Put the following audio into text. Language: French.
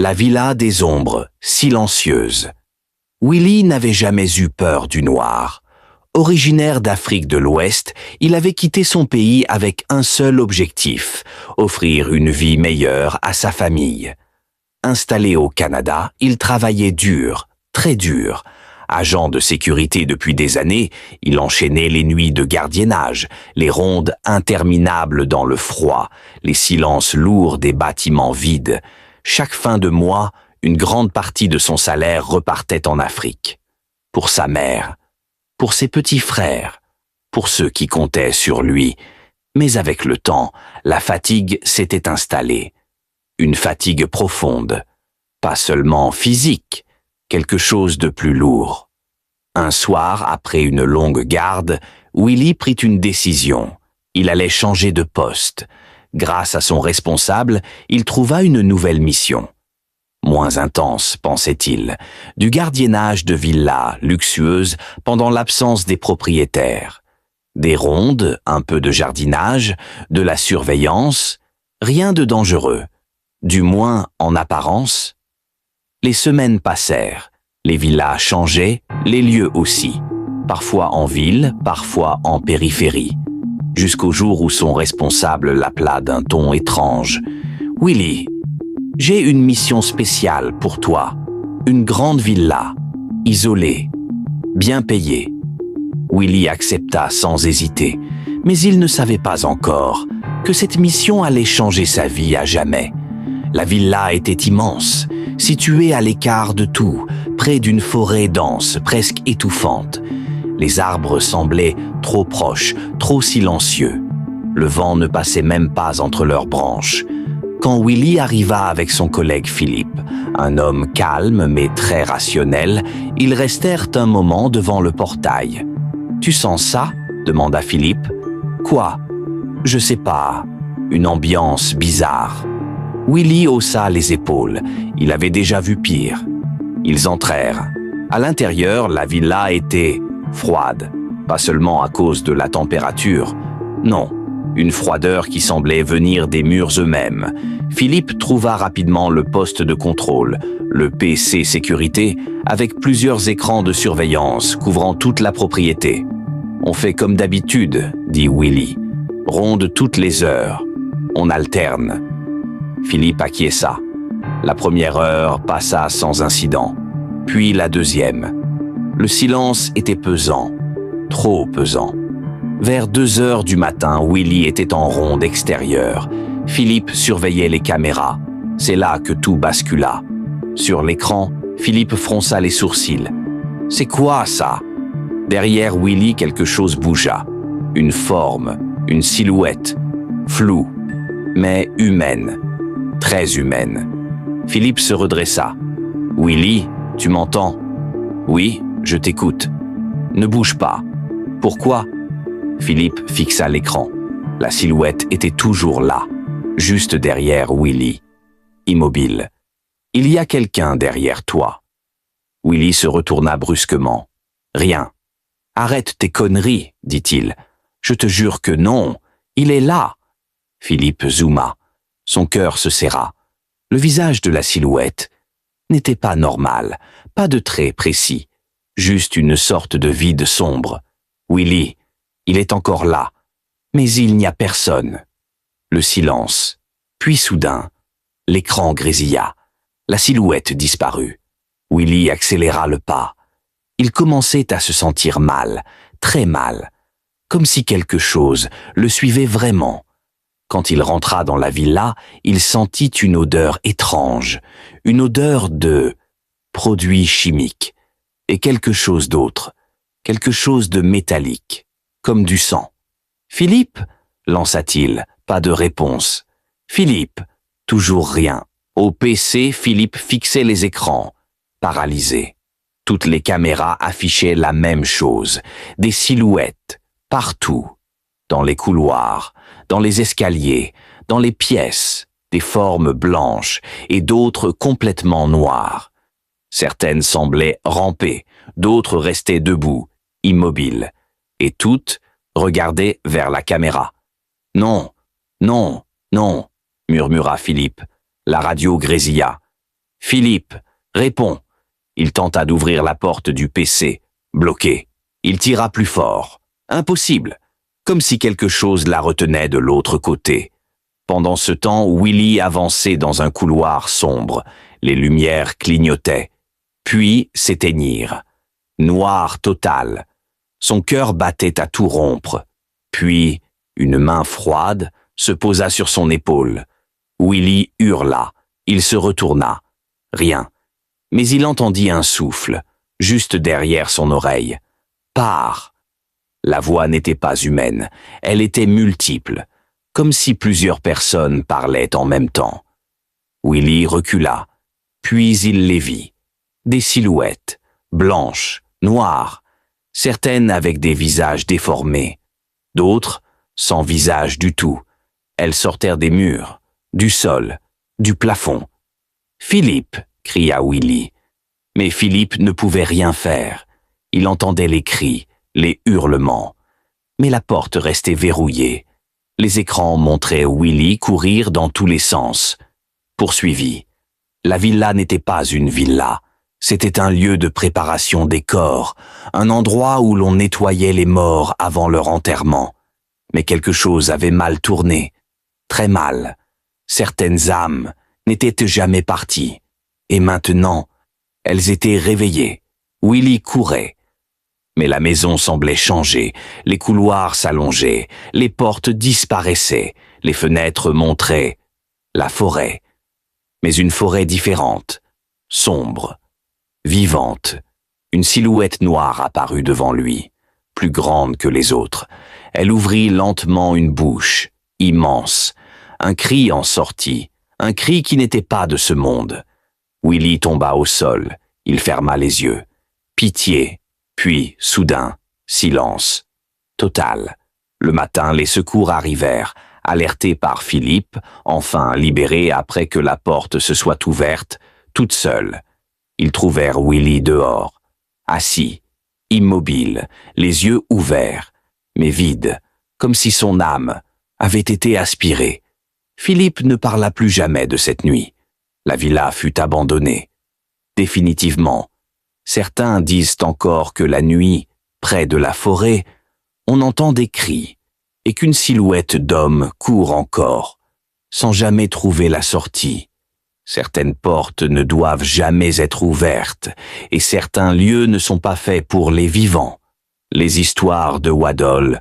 La villa des ombres, silencieuse. Willy n'avait jamais eu peur du noir. Originaire d'Afrique de l'Ouest, il avait quitté son pays avec un seul objectif, offrir une vie meilleure à sa famille. Installé au Canada, il travaillait dur, très dur. Agent de sécurité depuis des années, il enchaînait les nuits de gardiennage, les rondes interminables dans le froid, les silences lourds des bâtiments vides. Chaque fin de mois, une grande partie de son salaire repartait en Afrique. Pour sa mère, pour ses petits frères, pour ceux qui comptaient sur lui. Mais avec le temps, la fatigue s'était installée. Une fatigue profonde, pas seulement physique, quelque chose de plus lourd. Un soir, après une longue garde, Willy prit une décision. Il allait changer de poste. Grâce à son responsable, il trouva une nouvelle mission. Moins intense, pensait-il, du gardiennage de villas luxueuses pendant l'absence des propriétaires. Des rondes, un peu de jardinage, de la surveillance, rien de dangereux, du moins en apparence. Les semaines passèrent, les villas changeaient, les lieux aussi, parfois en ville, parfois en périphérie. Jusqu'au jour où son responsable l'appela d'un ton étrange. « Willy, j'ai une mission spéciale pour toi. Une grande villa, isolée, bien payée. » Willy accepta sans hésiter, mais il ne savait pas encore que cette mission allait changer sa vie à jamais. La villa était immense, située à l'écart de tout, près d'une forêt dense, presque étouffante. Les arbres semblaient trop proches, trop silencieux. Le vent ne passait même pas entre leurs branches. Quand Willy arriva avec son collègue Philippe, un homme calme mais très rationnel, ils restèrent un moment devant le portail. « Tu sens ça ?» demanda Philippe. « Quoi ?»« Je sais pas. Une ambiance bizarre. » Willy haussa les épaules. Il avait déjà vu pire. Ils entrèrent. À l'intérieur, la villa était froide. Pas seulement à cause de la température. Non, une froideur qui semblait venir des murs eux-mêmes. Philippe trouva rapidement le poste de contrôle, le PC sécurité, avec plusieurs écrans de surveillance couvrant toute la propriété. « On fait comme d'habitude, » dit Willy. « Ronde toutes les heures. On alterne. » Philippe acquiesça. La première heure passa sans incident, puis la deuxième. Le silence était pesant, trop pesant. Vers 2 heures du matin, Willy était en ronde extérieure. Philippe surveillait les caméras. C'est là que tout bascula. Sur l'écran, Philippe fronça les sourcils. « C'est quoi ça ?» Derrière Willy, quelque chose bougea. Une forme, une silhouette, floue, mais humaine, très humaine. Philippe se redressa. « Willy, tu m'entends ?»« Oui, je t'écoute. »« Ne bouge pas. »« Pourquoi ?» Philippe fixa l'écran. La silhouette était toujours là, juste derrière Willy, immobile. « Il y a quelqu'un derrière toi. » Willy se retourna brusquement. « Rien. »« Arrête tes conneries, » dit-il. « Je te jure que non. Il est là. » Philippe zooma. Son cœur se serra. Le visage de la silhouette n'était pas normal, pas de traits précis, juste une sorte de vide sombre. Willy, il est encore là, mais il n'y a personne. Le silence. Puis soudain, l'écran grésilla. La silhouette disparut. Willy accéléra le pas. Il commençait à se sentir mal, très mal, comme si quelque chose le suivait vraiment. Quand il rentra dans la villa, il sentit une odeur étrange, une odeur de produits chimiques, et quelque chose d'autre, quelque chose de métallique, comme du sang. « Philippe ?» lança-t-il, pas de réponse. « Philippe ?» Toujours rien. Au PC, Philippe fixait les écrans, paralysé. Toutes les caméras affichaient la même chose, des silhouettes, partout, dans les couloirs, dans les escaliers, dans les pièces, des formes blanches et d'autres complètement noires. Certaines semblaient ramper, d'autres restaient debout, immobiles, et toutes regardaient vers la caméra. « Non, non, non !» murmura Philippe. La radio grésilla. Philippe, réponds. Il tenta d'ouvrir la porte du PC. Bloqué. Il tira plus fort. Impossible. Comme si quelque chose la retenait de l'autre côté. Pendant ce temps, Willy avançait dans un couloir sombre. Les lumières clignotaient, puis s'éteignirent. Noir total. Son cœur battait à tout rompre. Puis, une main froide se posa sur son épaule. Willy hurla. Il se retourna. Rien. Mais il entendit un souffle, juste derrière son oreille. Pars. La voix n'était pas humaine, elle était multiple, comme si plusieurs personnes parlaient en même temps. Willy recula, puis il les vit. Des silhouettes, blanches, noires, certaines avec des visages déformés, d'autres sans visage du tout. Elles sortirent des murs, du sol, du plafond. « Philippe !» cria Willy. Mais Philippe ne pouvait rien faire. Il entendait les cris, les hurlements. Mais la porte restait verrouillée. Les écrans montraient Willy courir dans tous les sens. Poursuivi. La villa n'était pas une villa. C'était un lieu de préparation des corps, un endroit où l'on nettoyait les morts avant leur enterrement. Mais quelque chose avait mal tourné. Très mal. Certaines âmes n'étaient jamais parties. Et maintenant, elles étaient réveillées. Willy courait. Mais la maison semblait changer, les couloirs s'allongeaient, les portes disparaissaient, les fenêtres montraient la forêt. Mais une forêt différente, sombre, vivante. Une silhouette noire apparut devant lui, plus grande que les autres. Elle ouvrit lentement une bouche, immense. Un cri en sortit, un cri qui n'était pas de ce monde. Willy tomba au sol, il ferma les yeux. Pitié, puis, soudain, silence. Total. Le matin, les secours arrivèrent, alertés par Philippe, enfin libérés après que la porte se soit ouverte, toute seule. Ils trouvèrent Willy dehors, assis, immobile, les yeux ouverts, mais vides, comme si son âme avait été aspirée. Philippe ne parla plus jamais de cette nuit. La villa fut abandonnée. Définitivement. Certains disent encore que la nuit, près de la forêt, on entend des cris et qu'une silhouette d'homme court encore, sans jamais trouver la sortie. Certaines portes ne doivent jamais être ouvertes et certains lieux ne sont pas faits pour les vivants. Les histoires de Wadol